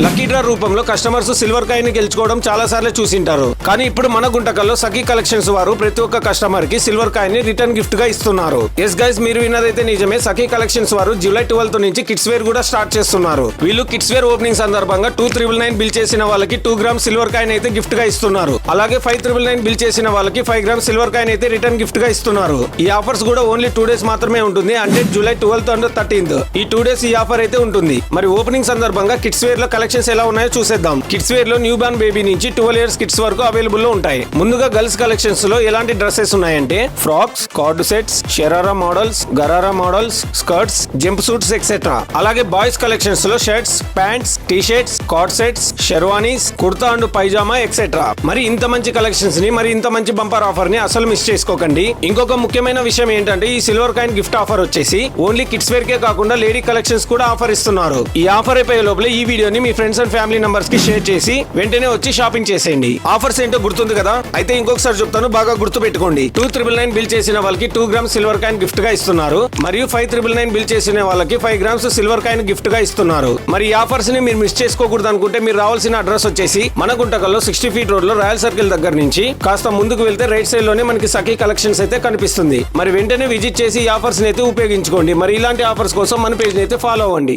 Lucky draw రూపంలో customers silver coin గెలుచుకోవడం చాలా సార్లు చూసింటారు. కానీ ఇప్పుడు మన గుంటకల్లో సఖీ కలెక్షన్స్ వారు ప్రతి ఒక్క కస్టమర్ కి సిల్వర్ కాయిన్ ని రిటర్న్ గిఫ్ట్ గా ఇస్తున్నారు. ఎస్ గైస్, మీరు విన్నదైతే నిజమే. సఖీ కలెక్షన్స్ వారు జూలై 12 నుంచి కిడ్స్ వేర్ కూడా స్టార్ట్ చేస్తున్నారు. వీళ్ళు కిడ్స్ వేర్ ఓపెనింగ్ సందర్భంగా 2999 బిల్ చేసిన వాళ్ళకి 2 గ్రామ్ సిల్వర్ కాయిన్ అయితే గిఫ్ట్ గా ఇస్తున్నారు. అలాగే 5999 బిల్ చేసిన వాళ్ళకి 5 గ్రామ్ సిల్వర్ కాయిన్ అయితే రిటర్న్ గిఫ్ట్ గా ఇస్తున్నారు. ఈ ఆఫర్స్ కూడా ఓన్లీ 2 డేస్ మాత్రమే ఉంటుంది. అంటే జూలై 12th అండ్ 13th ఈ 2 డేస్ ఈ ఆఫర్ అయితే ఉంటుంది. మరి ఓపెనింగ్ సందర్భంగా కిడ్స్ వేర్ లో కలెక్షన్స్ ఎలా ఉన్నాయో చూసేద్దాం. కిడ్స్ వేర్ లో న్యూ బార్న్ బేబీ నుంచి 12 ఇయర్స్ కిడ్స్ వరకు అవైలబుల్ లో ఉంటాయి. ముందుగా గర్ల్స్ కలెక్షన్స్ లో ఎలాంటి డ్రెస్సెస్ ఉన్నాయంటే frocks, card sets, sharara models, gharara models, skirts, jump suits etcetera. అలాగే బాయ్స్ కలెక్షన్స్ లో shirts, pants, T shirts, card sets, sherwanis, kurta and pyjama etcetera. మరి ఇంత మంచి కలెక్షన్స్ ని, మరి ఇంత మంచి బంపర్ ఆఫర్ ని అసలు మిస్ చేసుకోకండి. ఇంకొక ముఖ్యమైన విషయం ఏంటంటే ఈ సిల్వర్ కాయిన్ గిఫ్ట్ ఆఫర్ వచ్చేసి ఓన్లీ కిడ్స్ వేర్ కే కాకుండా లేడీ కలెక్షన్స్ కూడా ఆఫర్ ఇస్తున్నారు. ఈ ఆఫర్ అయిపోయే లోపల ఈ వీడియోని మీ ఫ్రెండ్స్ అండ్ ఫ్యామిలీ నంబర్స్ కి షేర్ చేసి వెంటనే వచ్చి షాపింగ్ చేసేయండి. ఆఫర్స్ ఏంటో గుర్తుంది కదా? అయితే ఇంకొకసారి చెప్తాను, బాగా గుర్తు పెట్టుకోండి. 2999 బిల్ చేసిన వాళ్ళకి 2 గ్రామ్ సిల్వర్ కాయిన్ గిఫ్ట్ గా ఇస్తున్నారు. మరియు 5999 బిల్ చేసిన వాళ్ళకి 5 గ్రామ్స్ సిల్వర్ కాయిన్ గిఫ్ట్ గా ఇస్తున్నారు. మరి ఈ ఆఫర్స్ ని మీరు మిస్ చేసుకోకూడదు అనుకుంటే మీరు రావాల్సిన అడ్రస్ వచ్చేసి మన గుంటకల్లో 60 ఫీట్ రోడ్ లో రాయల్ సర్కిల్ దగ్గర నుంచి కాస్త ముందుకు వెళ్తే రైట్ సైడ్ లోనే మనకి సఖీ కలెక్షన్స్ అయితే కనిపిస్తుంది. మరి వెంటనే విజిట్ చేసి ఈ ఆఫర్స్ అయితే ఉపయోగించుకోండి. మరి ఇలాంటి ఆఫర్స్ కోసం మన పేజ్ అయితే ఫాలో అవ్వండి.